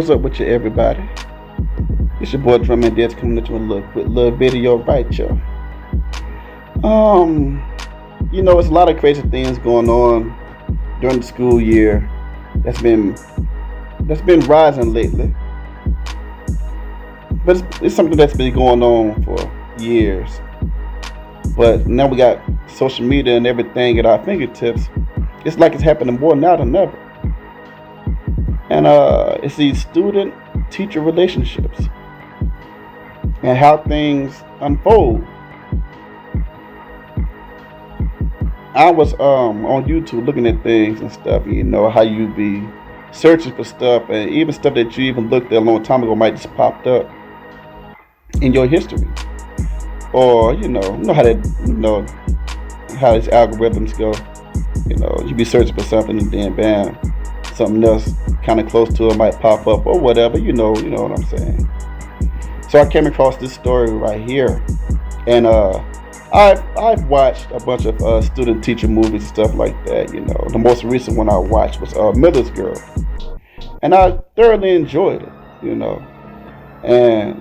What's up with you, everybody? It's your boy Drum and Dad's coming at you with a little video right here. It's a lot of crazy things going on during the school year that's been rising lately. But it's something that's been going on for years. But now we got social media and everything at our fingertips. It's like it's happening more now than ever. And it's these student-teacher relationships and how things unfold. I was on YouTube looking at things and stuff, how you be searching for stuff, and even stuff that you even looked at a long time ago might just popped up in your history. Or, how these algorithms go. You be searching for something and then bam, something else kind of close to it might pop up or whatever, you know what I'm saying. So I came across this story right here, and I've watched a bunch of student-teacher movies and stuff like that. The most recent one I watched was Miller's Girl, and I thoroughly enjoyed it. And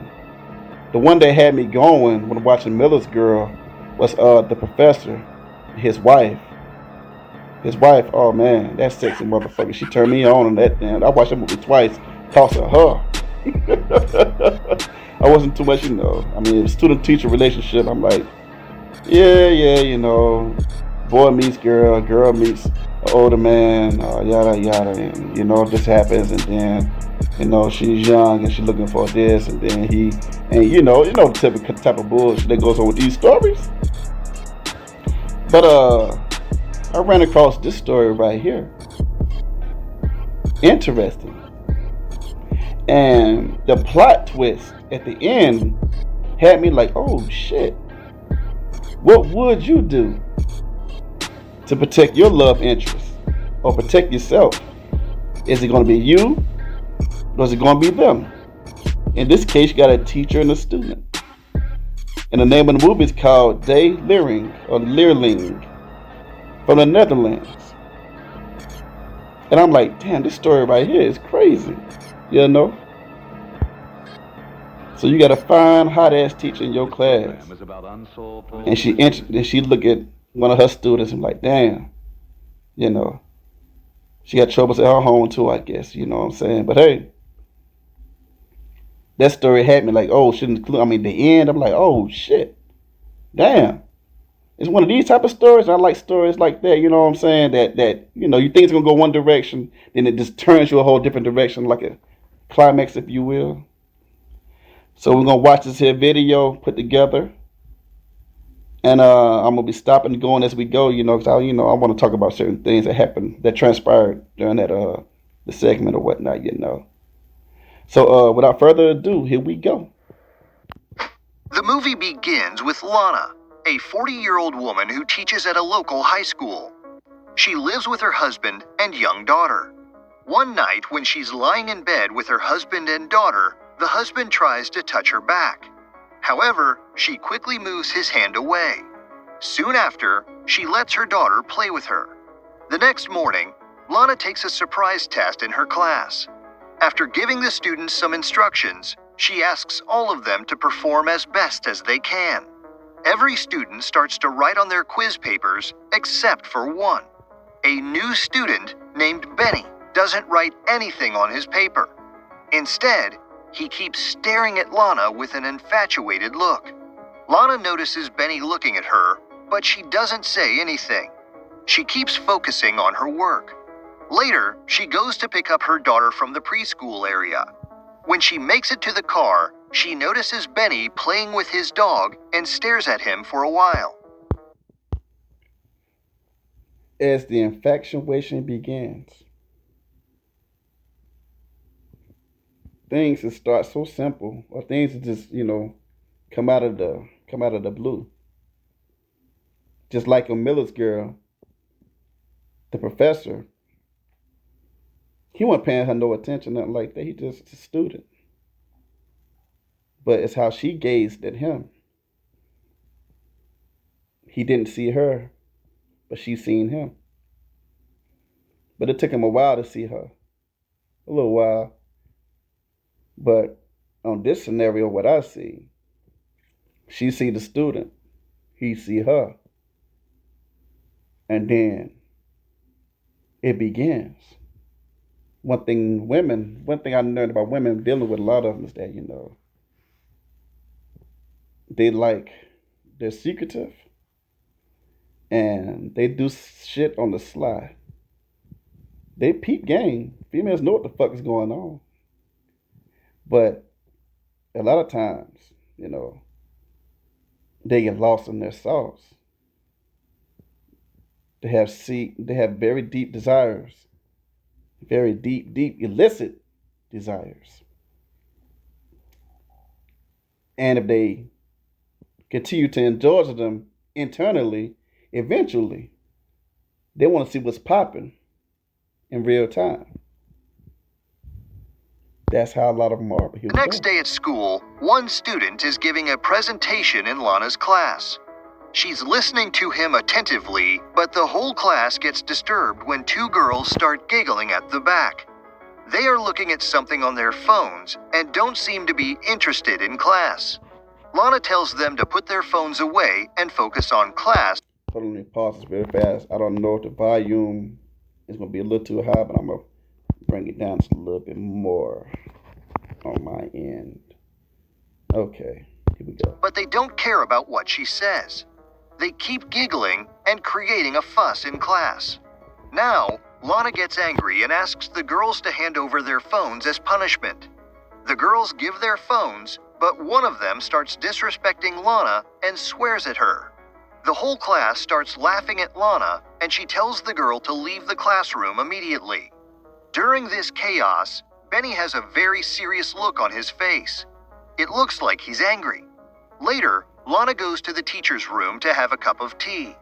the one that had me going when watching Miller's Girl was the professor, his wife. His wife, oh man, that sexy motherfucker. She turned me on that damn. I watched that movie twice because of her. I wasn't too much, student-teacher relationship. I'm like, yeah, boy meets girl, girl meets an older man, yada yada, and this happens, and then she's young and she's looking for this, and then the typical type of bullshit that goes on with these stories. But I ran across this story right here. Interesting. And the plot twist at the end had me like, oh shit. What would you do to protect your love interest or protect yourself? Is it going to be you or is it going to be them? In this case, you got a teacher and a student. And the name of the movie is called Leerling or Leerling from the Netherlands. And I'm like, damn, this story right here is crazy. So you got a fine, hot-ass teacher in your class. And she look at one of her students and like, damn, she got troubles at her home too, I guess, you know what I'm saying? But hey, that story had me like, the end, I'm like, oh shit, damn. It's one of these type of stories. I like stories like that, you know what I'm saying? That you think it's going to go one direction, then it just turns you a whole different direction, like a climax, if you will. So we're going to watch this here video put together. And I'm going to be stopping and going as we go, because I want to talk about certain things that happened, that transpired during that the segment or whatnot, So without further ado, here we go. The movie begins with Lana, a 40-year-old woman who teaches at a local high school. She lives with her husband and young daughter. One night, when she's lying in bed with her husband and daughter, the husband tries to touch her back. However, she quickly moves his hand away. Soon after, she lets her daughter play with her. The next morning, Lana takes a surprise test in her class. After giving the students some instructions, she asks all of them to perform as best as they can. Every student starts to write on their quiz papers except for one. A new student named Benny doesn't write anything on his paper. Instead, he keeps staring at Lana with an infatuated look. Lana notices Benny looking at her, but she doesn't say anything. She keeps focusing on her work. Later, she goes to pick up her daughter from the preschool area. When she makes it to the car, she notices Benny playing with his dog and stares at him for a while. As the infatuation begins, things that start so simple, or things that just come out of the blue. Just like a Miller's Girl, the professor, he wasn't paying her no attention, nothing like that. He just a student. But it's how she gazed at him. He didn't see her, but she seen him. But it took him a while to see her. A little while. But on this scenario, what I see, she see the student, he see her, and then it begins. One thing I learned about women dealing with a lot of them is that, they like, they're secretive and they do shit on the sly. They peep game. Females know what the fuck is going on. But a lot of times, they get lost in their sauce. They have very deep desires, very deep, deep illicit desires. And if they continue to indulge them internally, eventually they want to see what's popping in real time. That's how a lot of them are. But here The we next go. day at school, one student is giving a presentation in Lana's class. She's listening to him attentively, but the whole class gets disturbed when two girls start giggling at the back. They are looking at something on their phones and don't seem to be interested in class. Lana tells them to put their phones away and focus on class. Hold on, let me pause this very fast. I don't know if the volume is going to be a little too high, but I'm going to bring it down just a little bit more on my end. Okay, here we go. But they don't care about what she says. They keep giggling and creating a fuss in class. Now, Lana gets angry and asks the girls to hand over their phones as punishment. The girls give their phones, but one of them starts disrespecting Lana and swears at her. The whole class starts laughing at Lana, and she tells the girl to leave the classroom immediately. During this chaos, Benny has a very serious look on his face. It looks like he's angry. Later, Lana goes to the teacher's room to have a cup of tea.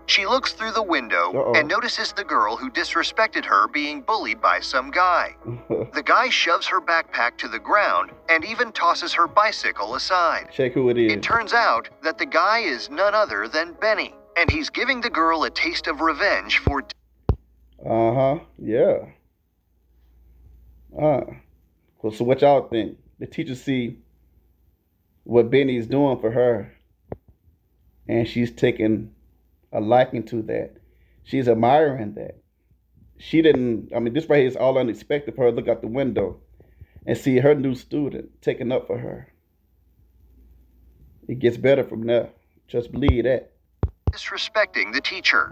She looks through the window and notices the girl who disrespected her being bullied by some guy. The guy shoves her backpack to the ground and even tosses her bicycle aside. Check who it is. It turns out that the guy is none other than Benny, and he's giving the girl a taste of revenge for... Yeah. Well, so what y'all think? The teacher see what Benny's doing for her, and she's taking a liking to that. She's admiring that. This right here is all unexpected for her to look out the window and see her new student taking up for her. It gets better from there. Just believe that. Disrespecting the teacher.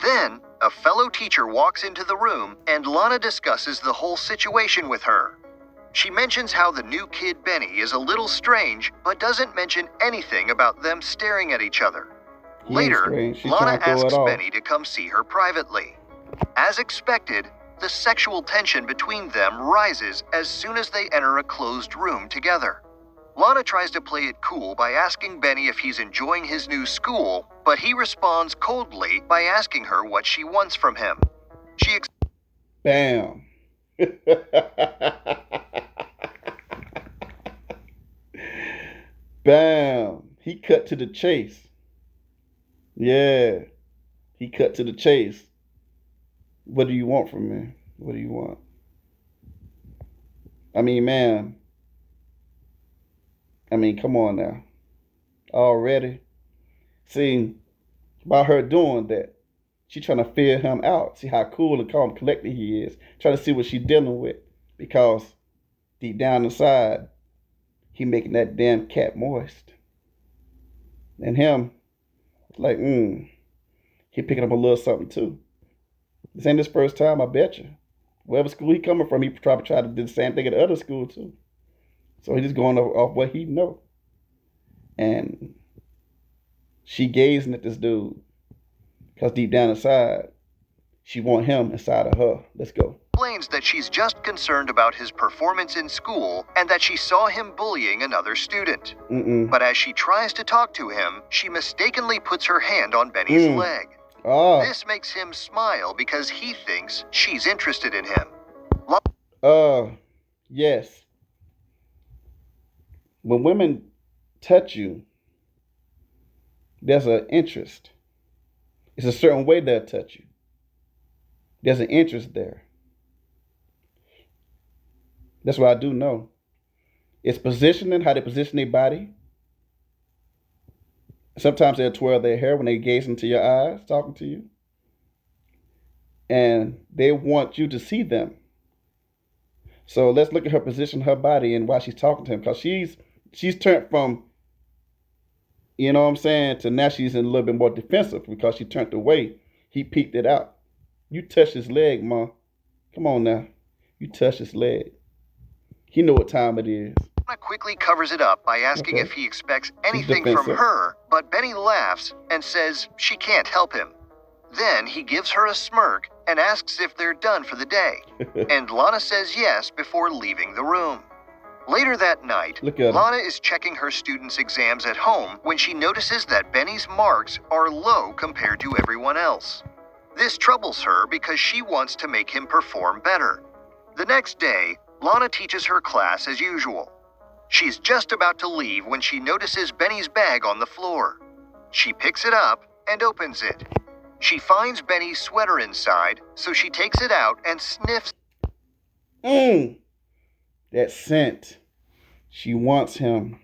Then, a fellow teacher walks into the room and Lana discusses the whole situation with her. She mentions how the new kid Benny is a little strange, but doesn't mention anything about them staring at each other. Later, Lana asks Benny to come see her privately. As expected, the sexual tension between them rises as soon as they enter a closed room together. Lana tries to play it cool by asking Benny if he's enjoying his new school, but he responds coldly by asking her what she wants from him. Bam. Bam. He cut to the chase. Yeah. He cut to the chase. What do you want from me? What do you want? Man. Come on now. Already. See, by her doing that, she trying to feel him out. See how cool and calm and collected he is. Trying to see what she's dealing with. Because deep down inside, he making that damn cat moist. And him, like, he picking up a little something too. This ain't his first time, I bet you. Wherever school he coming from, he probably tried to do the same thing at the other school too. So he's just going off what he know. And she gazing at this dude. Because deep down inside, she want him inside of her. Let's go. Explains that she's just concerned about his performance in school and that she saw him bullying another student. But as she tries to talk to him, she mistakenly puts her hand on Benny's leg. This makes him smile because he thinks she's interested in him. Yes. When women touch you, there's an interest. It's a certain way they'll touch you. There's an interest there. That's what I do know. It's positioning, how they position their body. Sometimes they'll twirl their hair when they gaze into your eyes, talking to you. And they want you to see them. So let's look at her position, her body, and why she's talking to him. Because she's turned from, you know what I'm saying, to now she's in a little bit more defensive because she turned away. He peeked it out. You touched his leg, Ma. Come on now. You touched his leg. He know what time it is. Lana quickly covers it up by asking if he expects anything from her, but Benny laughs and says she can't help him. Then he gives her a smirk and asks if they're done for the day, and Lana says yes before leaving the room. Later that night, Lana is checking her students' exams at home when she notices that Benny's marks are low compared to everyone else. This troubles her because she wants to make him perform better. The next day, Lana teaches her class as usual. She's just about to leave when she notices Benny's bag on the floor. She picks it up and opens it. She finds Benny's sweater inside, so she takes it out and sniffs. That scent. She wants him.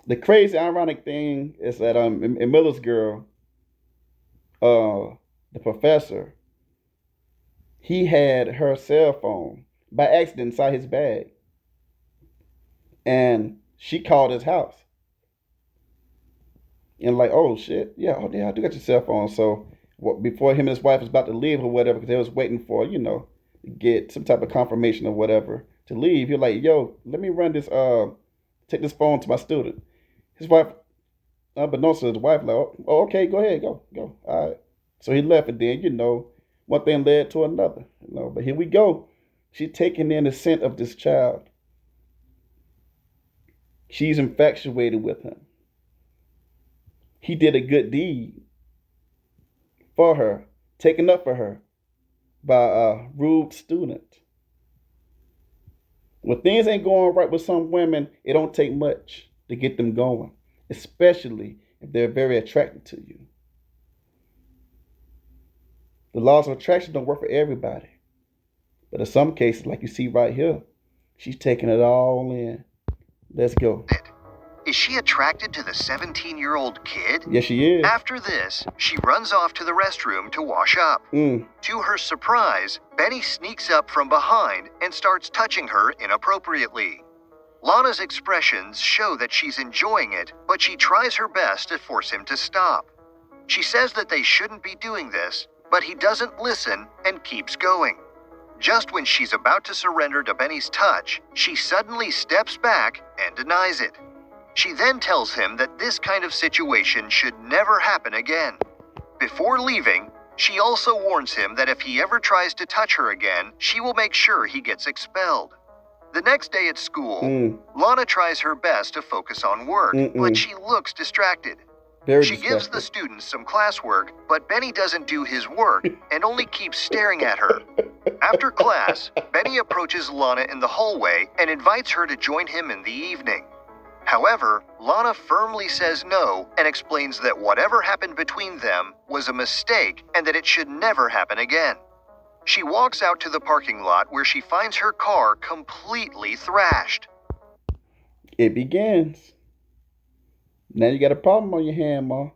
The crazy, ironic thing is that in Miller's Girl, the professor, he had her cell phone by accident inside his bag. And she called his house. And like, oh shit, yeah, I do got your cell phone. So before him and his wife was about to leave or whatever, because they was waiting for, to get some type of confirmation or whatever to leave, you're like, yo, let me run this, take this phone to my student. His wife, unbeknownst to his wife, like, oh, okay, go ahead, go, all right. So he left, and then, one thing led to another, But here we go. She's taking in the scent of this child. She's infatuated with him. He did a good deed for her, taken up for her by a rude student. When things ain't going right with some women, it don't take much to get them going, especially if they're very attracted to you. The laws of attraction don't work for everybody. But in some cases, like you see right here, she's taking it all in. Let's go. Is she attracted to the 17-year-old kid? Yes, she is. After this, she runs off to the restroom to wash up. To her surprise, Benny sneaks up from behind and starts touching her inappropriately. Lana's expressions show that she's enjoying it, but she tries her best to force him to stop. She says that they shouldn't be doing this, but he doesn't listen and keeps going. Just when she's about to surrender to Benny's touch, she suddenly steps back and denies it. She then tells him that this kind of situation should never happen again. Before leaving, she also warns him that if he ever tries to touch her again, she will make sure he gets expelled. The next day at school, Lana tries her best to focus on work, but she looks distracted. She gives the students some classwork, but Benny doesn't do his work and only keeps staring at her. After class, Benny approaches Lana in the hallway and invites her to join him in the evening. However, Lana firmly says no and explains that whatever happened between them was a mistake and that it should never happen again. She walks out to the parking lot where she finds her car completely thrashed. It begins. Now you got a problem on your hand, Ma.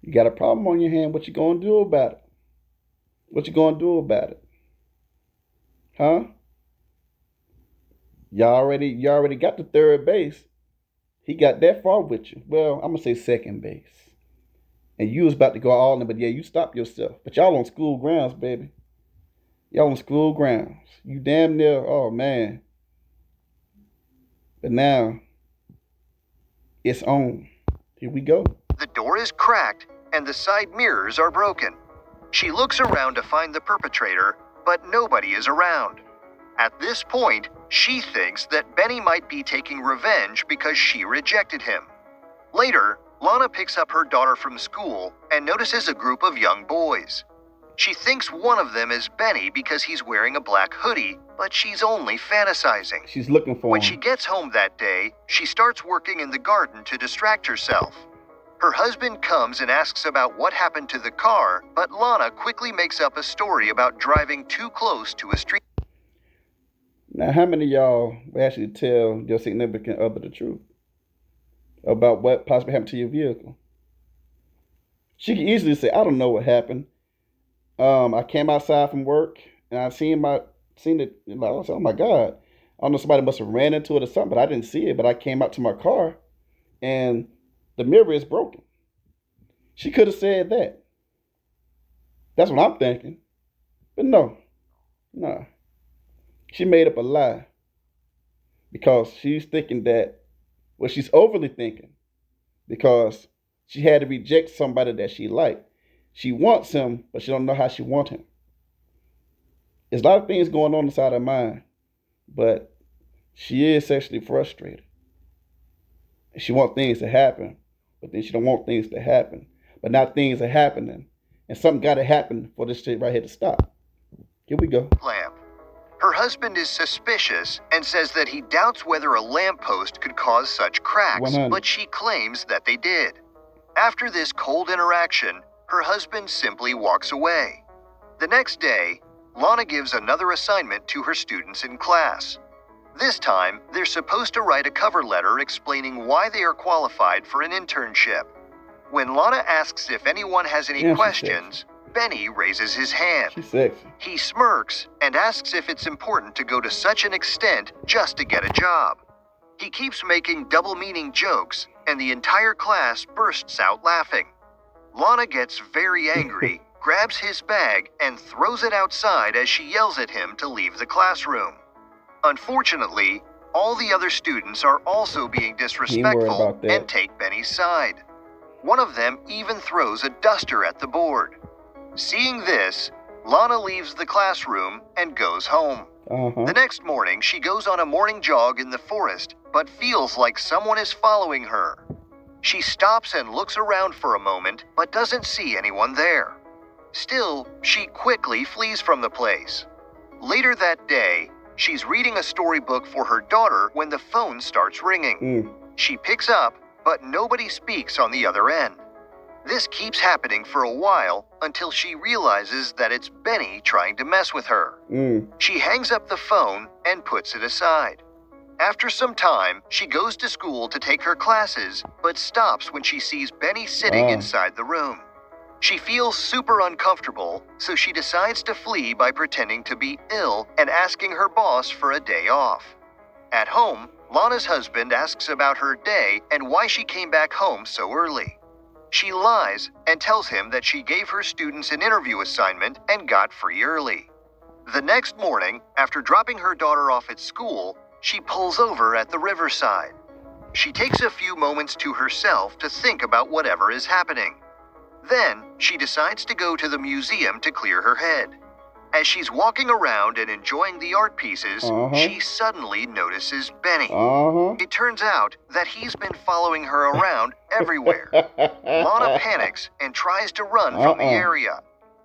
You got a problem on your hand. What you gonna do about it? What you gonna do about it? Huh? You already got to third base. He got that far with you. Well, I'm gonna say second base. And you was about to go all in, but yeah, you stopped yourself. But y'all on school grounds, baby. Y'all on school grounds. You damn near, oh man. But now, it's on. Here we go. The door is cracked and the side mirrors are broken. She looks around to find the perpetrator, but nobody is around. At this point, she thinks that Benny might be taking revenge because she rejected him. Later, Lana picks up her daughter from school and notices a group of young boys. She thinks one of them is Benny because he's wearing a black hoodie, but she's only fantasizing. She's looking for him. When she gets home that day, she starts working in the garden to distract herself. Her husband comes and asks about what happened to the car, but Lana quickly makes up a story about driving too close to a street. Now, how many of y'all will actually tell your significant other the truth about what possibly happened to your vehicle? She can easily say, "I don't know what happened. I came outside from work and I seen it. Like, I was like, oh my god, I don't know, somebody must have ran into it or something, but I didn't see it. But I came out to my car and the mirror is broken." She could have said that. That's what I'm thinking. But no, no. She made up a lie because she's thinking that, well, she's overly thinking because she had to reject somebody that she liked. She wants him, but she don't know how she wants him. There's a lot of things going on inside her mind, but she is sexually frustrated. And she wants things to happen, but then she don't want things to happen. But now things are happening, and something got to happen for this shit right here to stop. Here we go. Lamp. Her husband is suspicious and says that he doubts whether a lamppost could cause such cracks, 100. but she claims that they did. After this cold interaction, her husband simply walks away. The next day, Lana gives another assignment to her students in class. This time, they're supposed to write a cover letter explaining why they are qualified for an internship. When Lana asks if anyone has any questions, Benny raises his hand. She's sexy. He smirks and asks if it's important to go to such an extent just to get a job. He keeps making double-meaning jokes, and the entire class bursts out laughing. Lana gets very angry, grabs his bag, and throws it outside as she yells at him to leave the classroom. Unfortunately, all the other students are also being disrespectful and take Benny's side. One of them even throws a duster at the board. Seeing this, Lana leaves the classroom and goes home. The next morning, she goes on a morning jog in the forest, but feels like someone is following her. She stops and looks around for a moment, but doesn't see anyone there. Still, she quickly flees from the place. Later that day, she's reading a storybook for her daughter when the phone starts ringing. She picks up, but nobody speaks on the other end. This keeps happening for a while until she realizes that it's Benny trying to mess with her. She hangs up the phone and puts it aside. After some time, she goes to school to take her classes, but stops when she sees Benny sitting inside the room. She feels super uncomfortable, so she decides to flee by pretending to be ill and asking her boss for a day off. At home, Lana's husband asks about her day and why she came back home so early. She lies and tells him that she gave her students an interview assignment and got free early. The next morning, after dropping her daughter off at school, she pulls over at the riverside. She takes a few moments to herself to think about whatever is happening. Then, she decides to go to the museum to clear her head. As she's walking around and enjoying the art pieces, she suddenly notices Benny. It turns out that he's been following her around everywhere. Lana panics and tries to run from the area.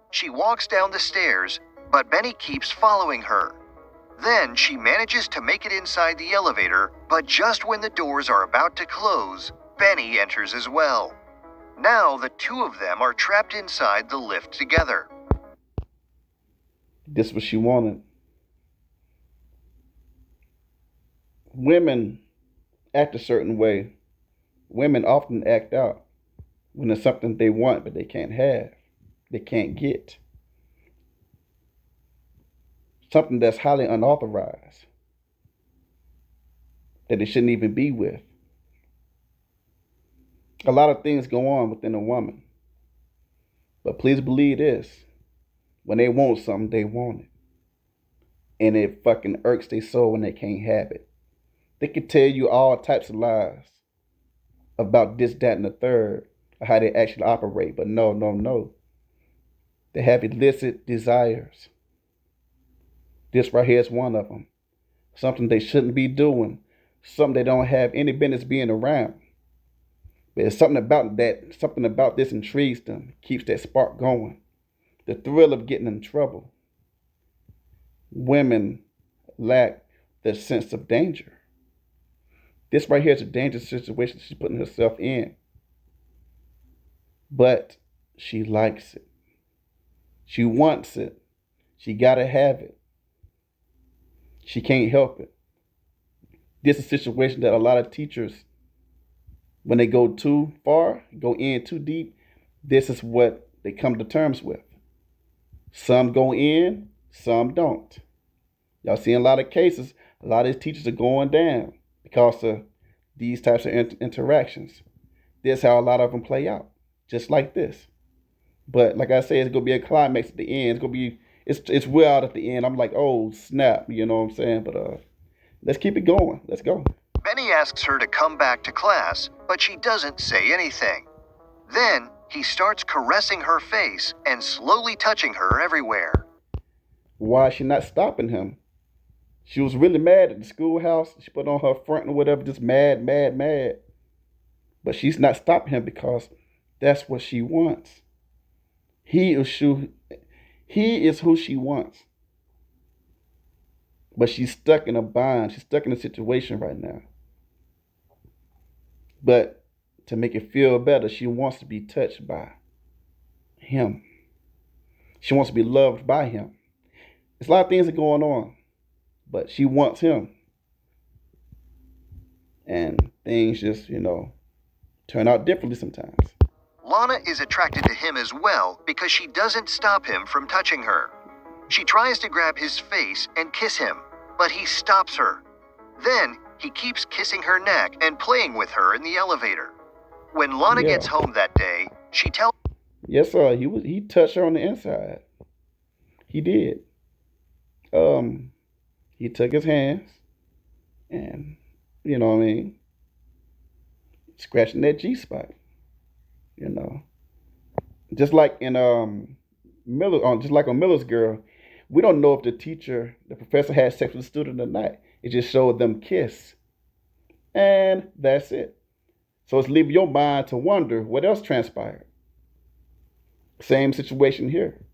She walks down the stairs, but Benny keeps following her. Then she manages to make it inside the elevator, but just when the doors are about to close, Benny enters as well. Now the two of them are trapped inside the lift together. This is what she wanted. Women act a certain way. Women often act out when it's something they want but they can't have, they can't get. Something that's highly unauthorized, that they shouldn't even be with. A lot of things go on within a woman. But please believe this. When they want something, they want it. And it fucking irks their soul when they can't have it. They can tell you all types of lies about this, that, and the third, or how they actually operate. But no. They have illicit desires. This right here is one of them. Something they shouldn't be doing. Something they don't have any business being around. But it's something about this intrigues them, keeps that spark going. The thrill of getting in trouble. Women lack the sense of danger. This right here is a dangerous situation she's putting herself in. But she likes it. She wants it. She gotta have it. She can't help it. This is a situation that a lot of teachers, when they go too far, go in too deep, this is what they come to terms with. Some go in, some don't. Y'all see in a lot of cases, a lot of these teachers are going down because of these types of interactions. This is how a lot of them play out, just like this. But like I said, it's gonna be a climax at the end. It's well out at the end. I'm like, oh snap, you know what I'm saying? But let's keep it going. Let's go. Benny asks her to come back to class, but she doesn't say anything. Then he starts caressing her face and slowly touching her everywhere. Why is she not stopping him? She was really mad at the schoolhouse. She put on her front and whatever, just mad, mad, mad. But she's not stopping him because that's what she wants. He is who she wants. But she's stuck in a bind. She's stuck in a situation right now. But to make it feel better, she wants to be touched by him. She wants to be loved by him. There's a lot of things that are going on, but she wants him. And things just, turn out differently sometimes. Lana is attracted to him as well because she doesn't stop him from touching her. She tries to grab his face and kiss him, but he stops her. Then he keeps kissing her neck and playing with her in the elevator. When Lana gets home that day, she tells... Yes, sir. He touched her on the inside. He did. He took his hands and, scratching that G spot. Just like in just like on Miller's Girl, we don't know if the professor had sex with the student or not. It just showed them kiss. And that's it. So it's leaving your mind to wonder what else transpired. Same situation here.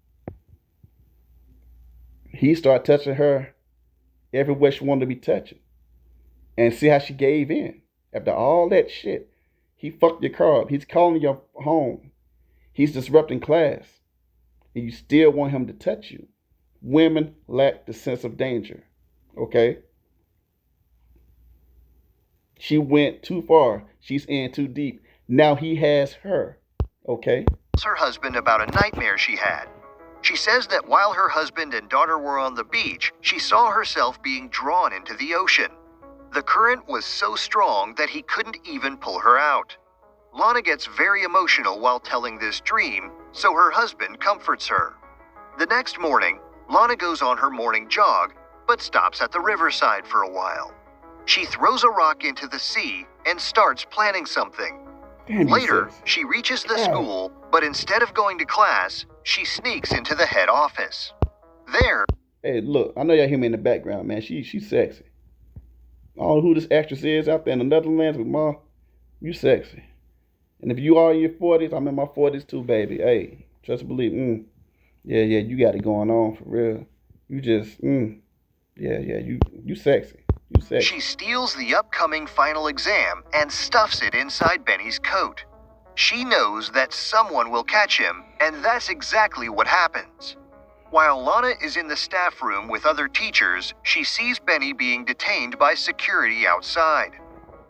He started touching her everywhere she wanted to be touching. And see how she gave in. After all that shit, he fucked your car up. He's calling your home. He's disrupting class. And you still want him to touch you. Women lack the sense of danger. Okay? She went too far. She's in too deep. Now he has her. Okay? Her husband about a nightmare she had. She says that while her husband and daughter were on the beach, she saw herself being drawn into the ocean. The current was so strong that he couldn't even pull her out. Lana gets very emotional while telling this dream, so her husband comforts her. The next morning, Lana goes on her morning jog, but stops at the riverside for a while. She throws a rock into the sea and starts planning something. Later, she reaches the school, but instead of going to class, she sneaks into the head office. There... Hey, look, I know y'all hear me in the background, man. She's sexy. I don't know who this actress is out there in the Netherlands, but Ma, you sexy. And if you are in your 40s, I'm in my 40s too, baby. Hey, just believe, yeah, you got it going on for real. You just, you sexy. You sexy. She steals the upcoming final exam and stuffs it inside Benny's coat. She knows that someone will catch him, and that's exactly what happens. While Lana is in the staff room with other teachers, she sees Benny being detained by security outside.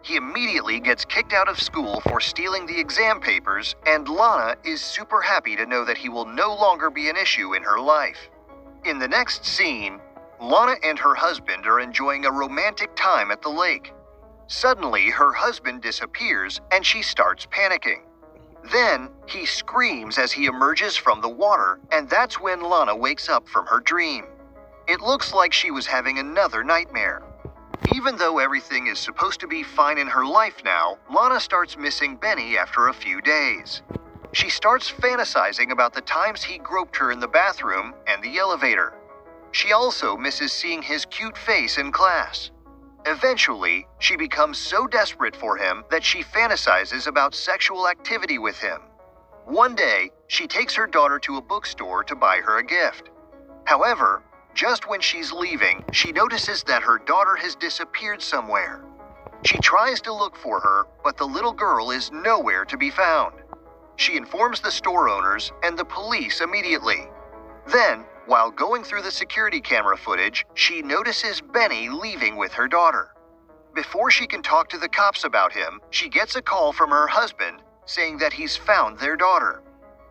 He immediately gets kicked out of school for stealing the exam papers, and Lana is super happy to know that he will no longer be an issue in her life. In the next scene, Lana and her husband are enjoying a romantic time at the lake. Suddenly, her husband disappears and she starts panicking. Then, he screams as he emerges from the water, and that's when Lana wakes up from her dream. It looks like she was having another nightmare. Even though everything is supposed to be fine in her life now, Lana starts missing Benny after a few days. She starts fantasizing about the times he groped her in the bathroom and the elevator. She also misses seeing his cute face in class. Eventually, she becomes so desperate for him that she fantasizes about sexual activity with him. One day, she takes her daughter to a bookstore to buy her a gift. However, just when she's leaving, she notices that her daughter has disappeared somewhere. She tries to look for her, but the little girl is nowhere to be found. She informs the store owners and the police immediately. Then, While going through the security camera footage, she notices Benny leaving with her daughter. Before she can talk to the cops about him, she gets a call from her husband saying that he's found their daughter.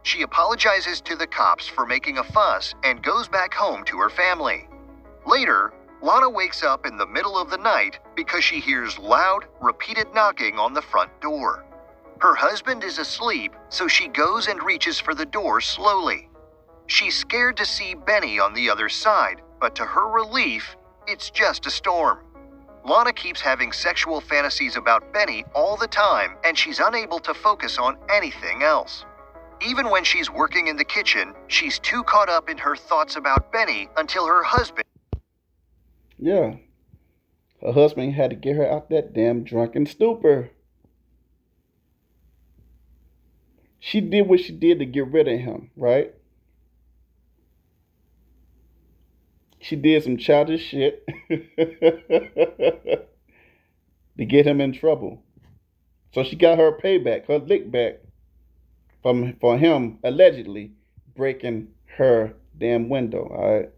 She apologizes to the cops for making a fuss and goes back home to her family. Later, Lana wakes up in the middle of the night because she hears loud, repeated knocking on the front door. Her husband is asleep, so she goes and reaches for the door slowly. She's scared to see Benny on the other side, but to her relief, it's just a storm. Lana keeps having sexual fantasies about Benny all the time, and she's unable to focus on anything else. Even when she's working in the kitchen, she's too caught up in her thoughts about Benny until her husband... Yeah. Her husband had to get her out that damn drunken stupor. She did what she did to get rid of him, right? She did some childish shit to get him in trouble. So she got her payback, her lick back for him allegedly breaking her damn window, all right?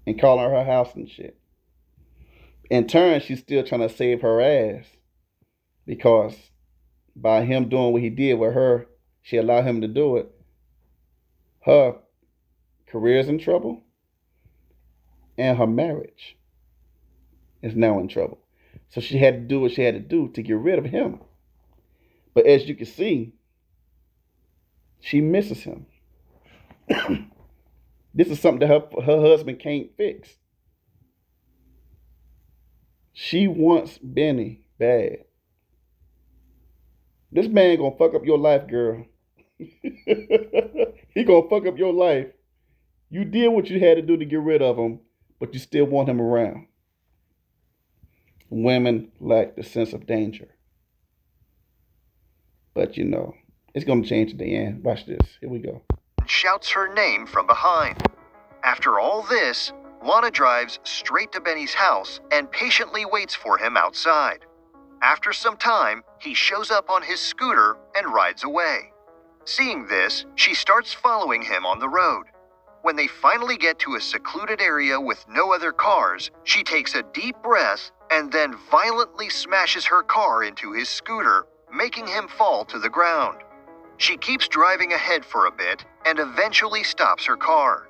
And calling her house and shit. In turn, she's still trying to save her ass because by him doing what he did with her, she allowed him to do it. Her career's in trouble, and her marriage is now in trouble. So she had to do what she had to do to get rid of him. But as you can see, she misses him. This is something that her husband can't fix. She wants Benny bad. This man gonna fuck up your life, girl. He gonna fuck up your life. You did what you had to do to get rid of him, but you still want him around. Women lack the sense of danger. But you know, it's gonna change at the end. Watch this. Here we go. Shouts her name from behind. After all this, Lana drives straight to Benny's house and patiently waits for him outside. After some time, he shows up on his scooter and rides away. Seeing this, she starts following him on the road. When they finally get to a secluded area with no other cars, she takes a deep breath and then violently smashes her car into his scooter, making him fall to the ground. She keeps driving ahead for a bit and eventually stops her car.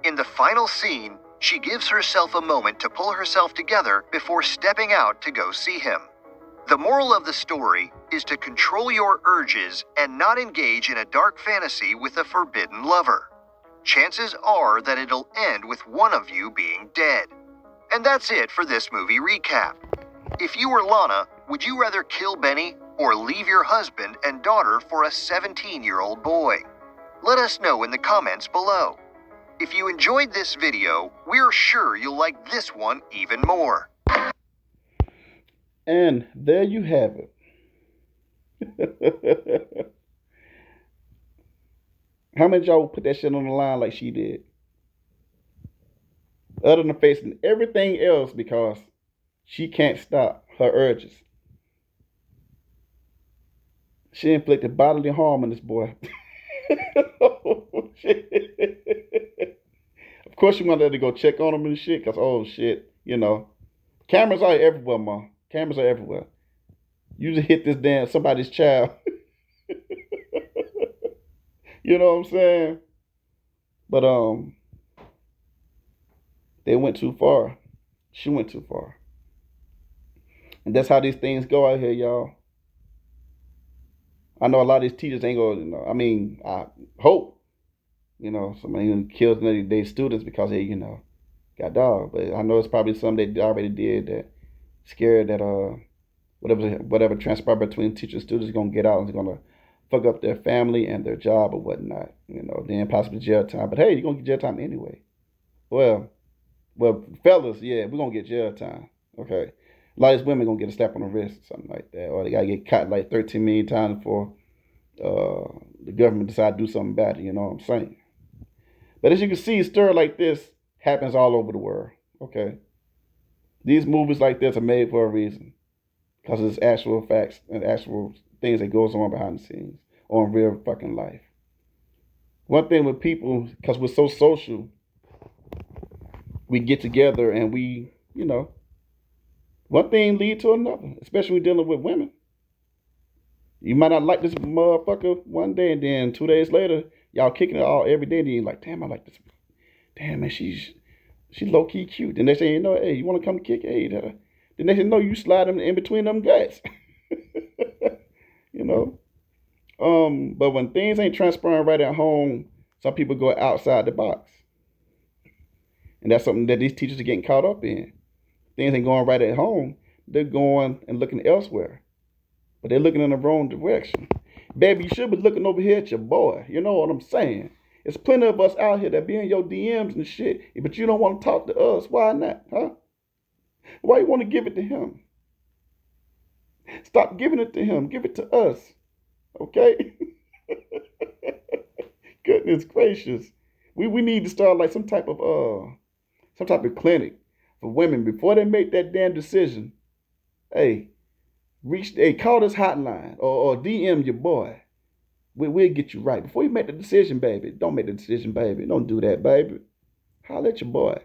In the final scene, she gives herself a moment to pull herself together before stepping out to go see him. The moral of the story is to control your urges and not engage in a dark fantasy with a forbidden lover. Chances are that it'll end with one of you being dead. And that's it for this movie recap. If you were Lana, would you rather kill Benny or leave your husband and daughter for a 17-year-old boy? Let us know in the comments below. If you enjoyed this video, we're sure you'll like this one even more. And there you have it. How many of y'all would put that shit on the line like she did? Other than facing everything else because she can't stop her urges. She inflicted bodily harm on this boy. Oh, shit. Of course she wanted to go check on him and shit because, oh, shit, you know. Cameras are everywhere, ma. Cameras are everywhere. You just hit this damn somebody's child. You know what I'm saying? But they went too far. She went too far. And that's how these things go out here, y'all. I know a lot of these teachers ain't gonna, you know, I mean, I hope, you know, somebody kills their students because they, you know, got dog. But I know it's probably something they already did that scared that whatever transpired between teachers and students is gonna get out and it's gonna fuck up their family and their job or whatnot. You know, then possibly jail time. But hey, you're gonna get jail time anyway. Well, fellas, yeah, we're gonna get jail time. Okay. A lot of these women gonna get a slap on the wrist or something like that. Or they gotta get caught like 13 million times before the government decide to do something about it, you know what I'm saying? But as you can see, a story like this happens all over the world. Okay. These movies like this are made for a reason. Because it's actual facts and actual things that goes on behind the scenes or in real fucking life. One thing with people, because we're so social, we get together and we, one thing lead to another, especially when dealing with women. You might not like this motherfucker one day, and then 2 days later, y'all kicking it all every day. And then you're like, damn, I like this. Damn, man, she low key cute. Then they say, hey, you want to come kick? Hey, then they say, no, you slide them in between them guys. you know. But when things ain't transpiring right at home, some people go outside the box, and that's something that these teachers are getting caught up in. Things ain't going right at home. They're going and looking elsewhere, but they're looking in the wrong direction. Baby, you should be looking over here at your boy. You know what I'm saying? There's plenty of us out here that be in your DMs and shit, but you don't want to talk to us. Why not, huh? Why you want to give it to him? Stop giving it to him. Give it to us, okay? Goodness gracious, we need to start like some type of clinic for women before they make that damn decision. Hey, call this hotline or DM your boy. We'll get you right. Before you make the decision, baby. Don't make the decision, baby. Don't do that, baby. Holler at your boy.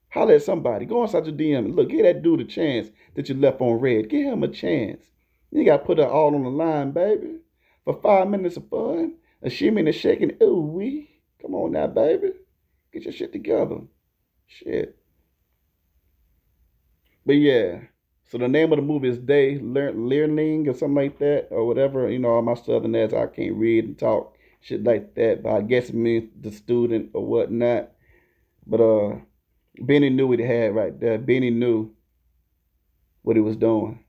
Holler at somebody. Go inside your DM and look, give that dude a chance that you left on red. Give him a chance. You got to put it all on the line, baby. For 5 minutes of fun, a shimming and shaking. Ooh, wee. Come on now, baby. Get your shit together. Shit. But yeah. So the name of the movie is Leerling or something like that, or whatever. All my southern ass, I can't read and talk shit like that, but I guess it means the student or whatnot. But Benny knew what he had right there. Benny knew what he was doing,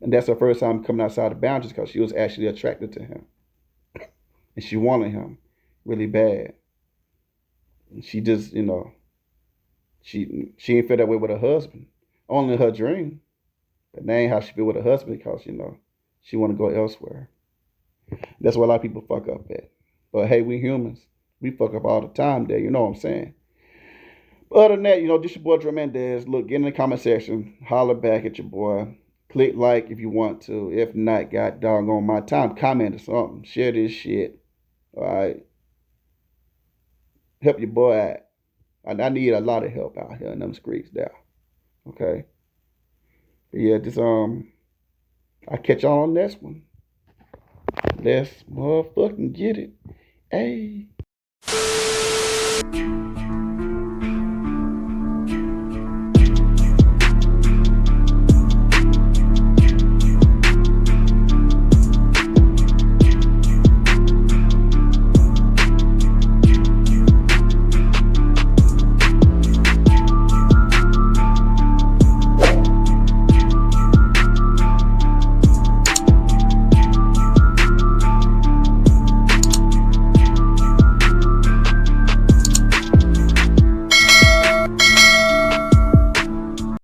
and that's her first time coming outside the boundaries because she was actually attracted to him, and she wanted him really bad. And she just, she ain't feel that way with her husband, only in her dream. But that ain't how she feel with her husband because, she want to go elsewhere. That's where a lot of people fuck up at. But hey, we humans. We fuck up all the time there, you know what I'm saying? But other than that, this your boy Dre Mendez. Look, get in the comment section. Holler back at your boy. Click like if you want to. If not, god doggone my time. Comment or something. Share this shit. Alright. Help your boy out. I need a lot of help out here in them streets there. Okay. But yeah, just I'll catch y'all on this one. Let's motherfucking get it. Hey.